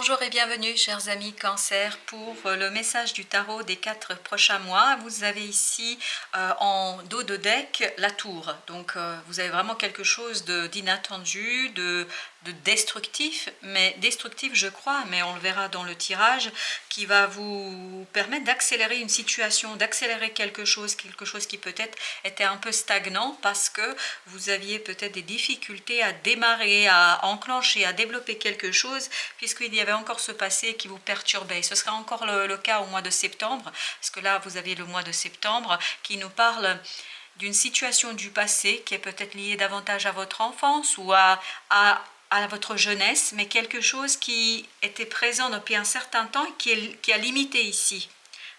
Bonjour et bienvenue chers amis Cancer pour le message du tarot des 4 prochains mois. Vous avez ici en dos de deck la tour, donc vous avez vraiment quelque chose d'inattendu, de destructif, mais destructif je crois, mais on le verra dans le tirage, qui va vous permettre d'accélérer une situation, d'accélérer quelque chose qui peut-être était un peu stagnant parce que vous aviez peut-être des difficultés à démarrer, à enclencher, à développer quelque chose, puisqu'il y avait encore ce passé qui vous perturbait. Ce sera encore le cas au mois de septembre, parce que là vous avez le mois de septembre qui nous parle d'une situation du passé qui est peut-être liée davantage à votre enfance ou à votre jeunesse, mais quelque chose qui était présent depuis un certain temps et qui a limité ici.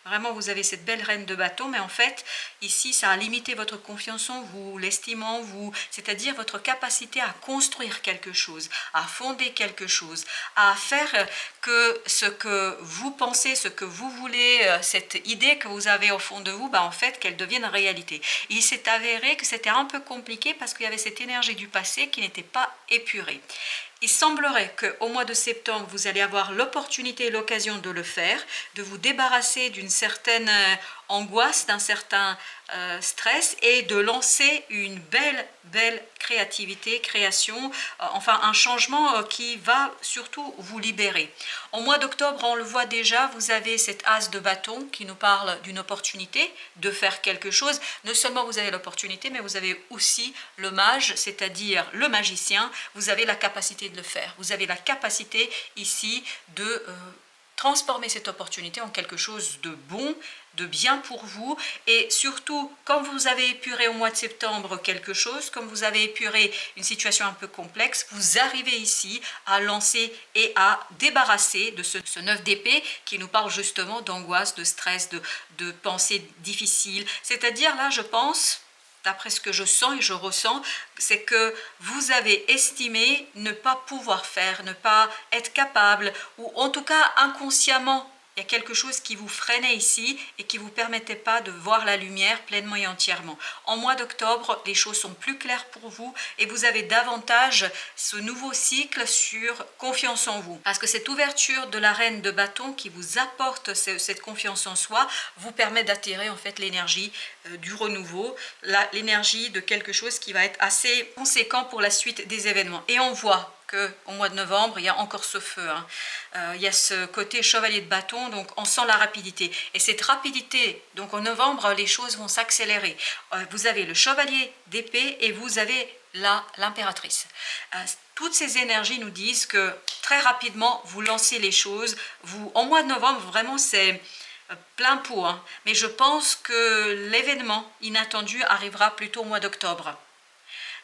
Vraiment, vous avez cette belle reine de bâton, mais en fait, ici, ça a limité votre confiance en vous, l'estimant vous, c'est-à-dire votre capacité à construire quelque chose, à fonder quelque chose, à faire que ce que vous pensez, ce que vous voulez, cette idée que vous avez au fond de vous, en fait, qu'elle devienne réalité. Il s'est avéré que c'était un peu compliqué parce qu'il y avait cette énergie du passé qui n'était pas épurée. Il semblerait qu'au mois de septembre, vous allez avoir l'opportunité et l'occasion de le faire, de vous débarrasser d'une certaine angoisse, d'un certain stress et de lancer une belle créativité, création, enfin un changement qui va surtout vous libérer. Au mois d'octobre, on le voit déjà, vous avez cet as de bâton qui nous parle d'une opportunité de faire quelque chose. Non seulement vous avez l'opportunité, mais vous avez aussi le mage, c'est-à-dire le magicien, vous avez la capacité de le faire. Vous avez la capacité ici de transformer cette opportunité en quelque chose de bon, de bien pour vous, et surtout quand vous avez épuré au mois de septembre quelque chose, comme vous avez épuré une situation un peu complexe, vous arrivez ici à lancer et à débarrasser de ce 9 d'épée qui nous parle justement d'angoisse, de stress, de pensées difficiles. C'est-à-dire là, je pense, d'après ce que je sens et je ressens, c'est que vous avez estimé ne pas pouvoir faire, ne pas être capable, ou en tout cas inconsciemment, il y a quelque chose qui vous freinait ici et qui ne vous permettait pas de voir la lumière pleinement et entièrement. En mois d'octobre, les choses sont plus claires pour vous et vous avez davantage ce nouveau cycle sur confiance en vous. Parce que cette ouverture de la reine de bâton qui vous apporte cette confiance en soi vous permet d'attirer en fait l'énergie du renouveau, l'énergie de quelque chose qui va être assez conséquent pour la suite des événements. Et on voit qu'au mois de novembre, il y a encore ce feu. Il y a ce côté chevalier de bâton, donc on sent la rapidité. Et cette rapidité, donc en novembre, les choses vont s'accélérer. Vous avez le chevalier d'épée et vous avez l'impératrice. Toutes ces énergies nous disent que très rapidement, vous lancez les choses. En mois de novembre, vraiment, c'est plein pot, mais je pense que l'événement inattendu arrivera plutôt au mois d'octobre.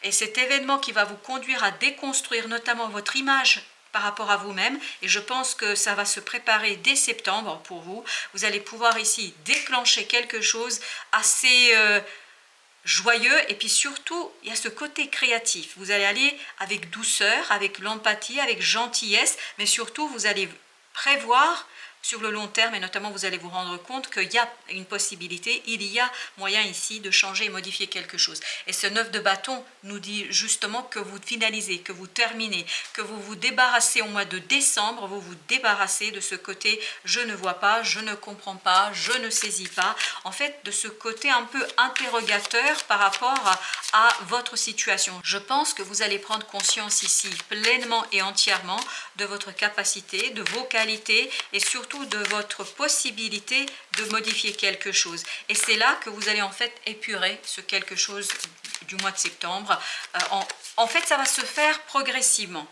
Et cet événement qui va vous conduire à déconstruire notamment votre image par rapport à vous-même, et je pense que ça va se préparer dès septembre pour vous. Vous allez pouvoir ici déclencher quelque chose assez joyeux, et puis surtout, il y a ce côté créatif. Vous allez aller avec douceur, avec l'empathie, avec gentillesse, mais surtout, vous allez prévoir sur le long terme, et notamment vous allez vous rendre compte qu'il y a une possibilité, il y a moyen ici de changer et modifier quelque chose. Et ce 9 de bâton nous dit justement que vous finalisez, que vous terminez, que vous vous débarrassez au mois de décembre, vous vous débarrassez de ce côté je ne vois pas, je ne comprends pas, je ne saisis pas, en fait de ce côté un peu interrogateur par rapport à votre situation. Je pense que vous allez prendre conscience ici pleinement et entièrement de votre capacité, de vos qualités et surtout de votre possibilité de modifier quelque chose. Et c'est là que vous allez en fait épurer ce quelque chose du mois de septembre. En fait, ça va se faire progressivement.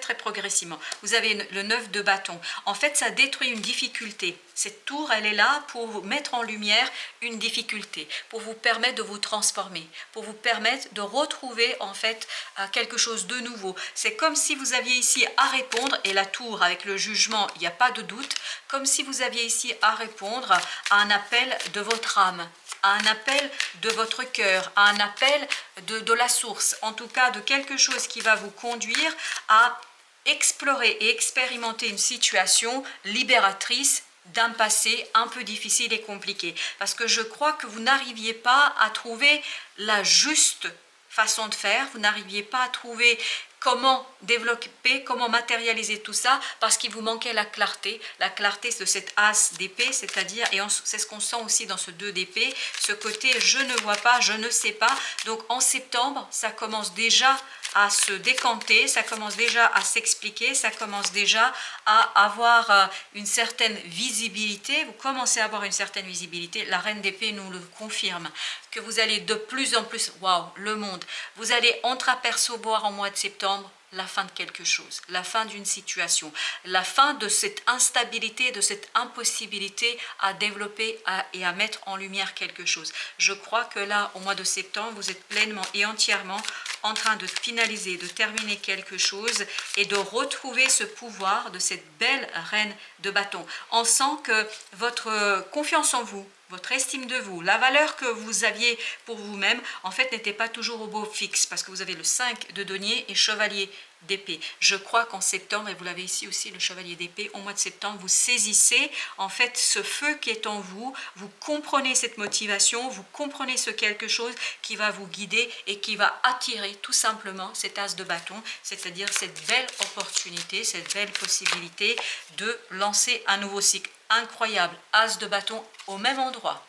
Très progressivement. Vous avez le 9 de bâton. En fait, ça détruit une difficulté. Cette tour, elle est là pour vous mettre en lumière une difficulté, pour vous permettre de vous transformer, pour vous permettre de retrouver en fait quelque chose de nouveau. C'est comme si vous aviez ici à répondre, et la tour avec le jugement, il n'y a pas de doute, comme si vous aviez ici à répondre à un appel de votre âme, à un appel de votre cœur, à un appel de la source, en tout cas de quelque chose qui va vous conduire à explorer et expérimenter une situation libératrice d'un passé un peu difficile et compliqué. Parce que je crois que vous n'arriviez pas à trouver la juste façon de faire, vous n'arriviez pas à trouver Comment développer, comment matérialiser tout ça, parce qu'il vous manquait la clarté de cette as d'épée, c'est-à-dire, et c'est ce qu'on sent aussi dans ce 2 d'épée, ce côté je ne vois pas, je ne sais pas. Donc en septembre, ça commence déjà à se décanter, ça commence déjà à s'expliquer, ça commence déjà à avoir une certaine visibilité. Vous commencez à avoir une certaine visibilité, la reine d'épée nous le confirme, que vous allez de plus en plus, waouh, le monde, vous allez entreapercevoir en mois de septembre la fin de quelque chose, la fin d'une situation, la fin de cette instabilité, de cette impossibilité à développer et à mettre en lumière quelque chose. Je crois que là, au mois de septembre, vous êtes pleinement et entièrement en train de finaliser, de terminer quelque chose et de retrouver ce pouvoir de cette belle reine de bâton. On sent que votre confiance en vous, votre estime de vous, la valeur que vous aviez pour vous-même, en fait, n'était pas toujours au beau fixe, parce que vous avez le 5 de denier et chevalier d'épée. Je crois qu'en septembre, et vous l'avez ici aussi, le chevalier d'épée, au mois de septembre, vous saisissez en fait ce feu qui est en vous, vous comprenez cette motivation, vous comprenez ce quelque chose qui va vous guider et qui va attirer tout simplement cet as de bâton, c'est-à-dire cette belle opportunité, cette belle possibilité de lancer un nouveau cycle. Incroyable, as de bâton au même endroit.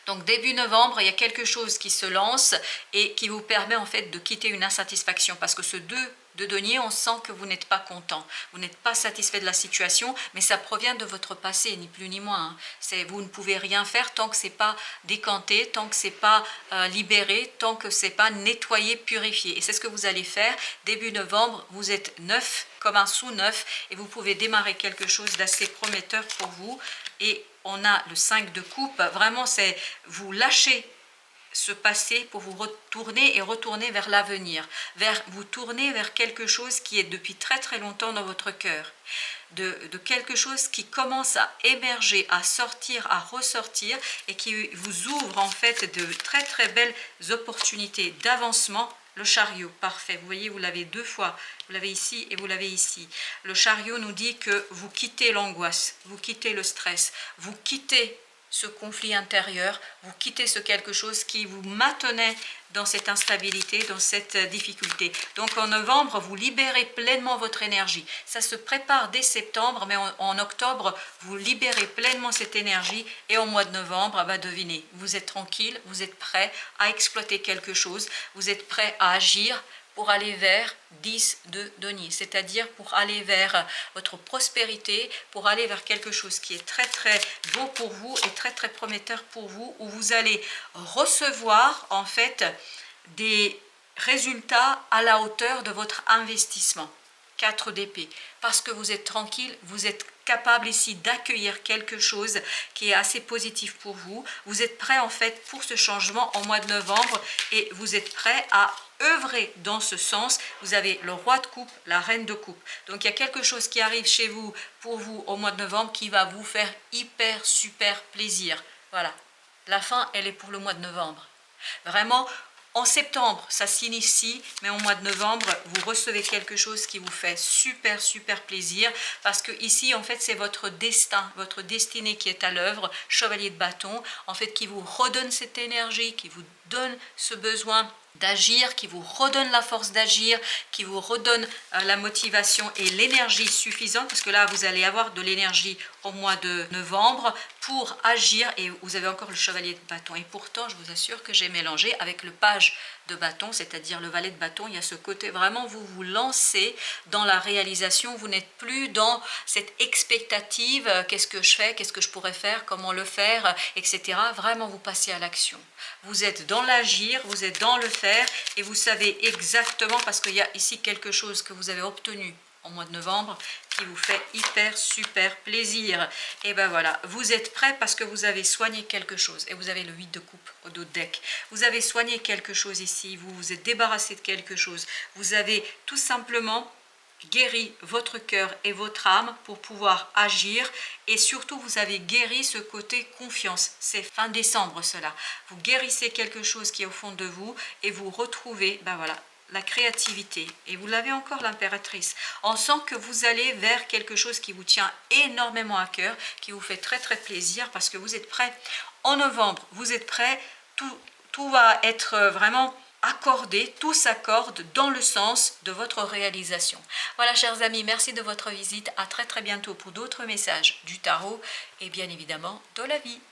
Donc début novembre, il y a quelque chose qui se lance et qui vous permet en fait de quitter une insatisfaction, parce que ce 2 de denier, on sent que vous n'êtes pas content, vous n'êtes pas satisfait de la situation, mais ça provient de votre passé, ni plus ni moins. Vous ne pouvez rien faire tant que ce n'est pas décanté, tant que ce n'est pas libéré, tant que ce n'est pas nettoyé, purifié. Et c'est ce que vous allez faire. Début novembre, vous êtes neuf, comme un sous-neuf, et vous pouvez démarrer quelque chose d'assez prometteur pour vous. Et on a le 5 de coupe, vraiment c'est vous lâchez ce passé pour vous retourner vers l'avenir, vous tourner vers quelque chose qui est depuis très très longtemps dans votre cœur, de quelque chose qui commence à émerger, à sortir, à ressortir, et qui vous ouvre en fait de très très belles opportunités d'avancement. Le chariot, parfait, vous voyez, vous l'avez 2 fois, vous l'avez ici et vous l'avez ici. Le chariot nous dit que vous quittez l'angoisse, vous quittez le stress, vous quittez ce conflit intérieur, vous quittez ce quelque chose qui vous maintenait dans cette instabilité, dans cette difficulté. Donc en novembre, vous libérez pleinement votre énergie. Ça se prépare dès septembre, mais en octobre, vous libérez pleinement cette énergie. Et au mois de novembre, devinez, vous êtes tranquille, vous êtes prêt à exploiter quelque chose, vous êtes prêt à agir pour aller vers 10 de denier, c'est-à-dire pour aller vers votre prospérité, pour aller vers quelque chose qui est très très beau pour vous et très très prometteur pour vous, où vous allez recevoir en fait des résultats à la hauteur de votre investissement. 4 d'épée, parce que vous êtes tranquille, vous êtes capable ici d'accueillir quelque chose qui est assez positif pour vous. Vous êtes prêt en fait pour ce changement en mois de novembre, et vous êtes prêt à œuvrer dans ce sens. Vous avez le roi de coupe, la reine de coupe. Donc il y a quelque chose qui arrive chez vous, pour vous, au mois de novembre, qui va vous faire hyper super plaisir. Voilà, la fin elle est pour le mois de novembre. Vraiment, en septembre, ça s'initie, mais au mois de novembre, vous recevez quelque chose qui vous fait super, super plaisir, parce que ici, en fait, c'est votre destin, votre destinée qui est à l'œuvre, chevalier de bâton, en fait, qui vous redonne cette énergie, qui vous donne ce besoin d'agir, qui vous redonne la force d'agir, qui vous redonne la motivation et l'énergie suffisante, parce que là, vous allez avoir de l'énergie au mois de novembre pour agir, et vous avez encore le chevalier de bâton. Et pourtant, je vous assure que j'ai mélangé avec le page de bâton, c'est-à-dire le valet de bâton. Il y a ce côté vraiment, vous vous lancez dans la réalisation, vous n'êtes plus dans cette expectative, qu'est-ce que je fais, qu'est-ce que je pourrais faire, comment le faire, etc. Vraiment, vous passez à l'action. Vous êtes dans l'agir, vous êtes dans le faire, et vous savez exactement, parce qu'il y a ici quelque chose que vous avez obtenu en mois de novembre qui vous fait hyper super plaisir. Et ben voilà, vous êtes prêt parce que vous avez soigné quelque chose, et vous avez le 8 de coupe au dos de deck. Vous avez soigné quelque chose ici, vous vous êtes débarrassé de quelque chose, vous avez tout simplement guéri votre cœur et votre âme pour pouvoir agir, et surtout vous avez guéri ce côté confiance. C'est fin décembre cela, vous guérissez quelque chose qui est au fond de vous, et vous retrouvez, ben voilà, la créativité. Et vous l'avez encore, l'impératrice. On sent que vous allez vers quelque chose qui vous tient énormément à cœur, qui vous fait très très plaisir, parce que vous êtes prêt. En novembre, vous êtes prêt, tout va être vraiment accorder, tout s'accorde dans le sens de votre réalisation. Voilà, chers amis, merci de votre visite. À très très bientôt pour d'autres messages du tarot et bien évidemment de la vie.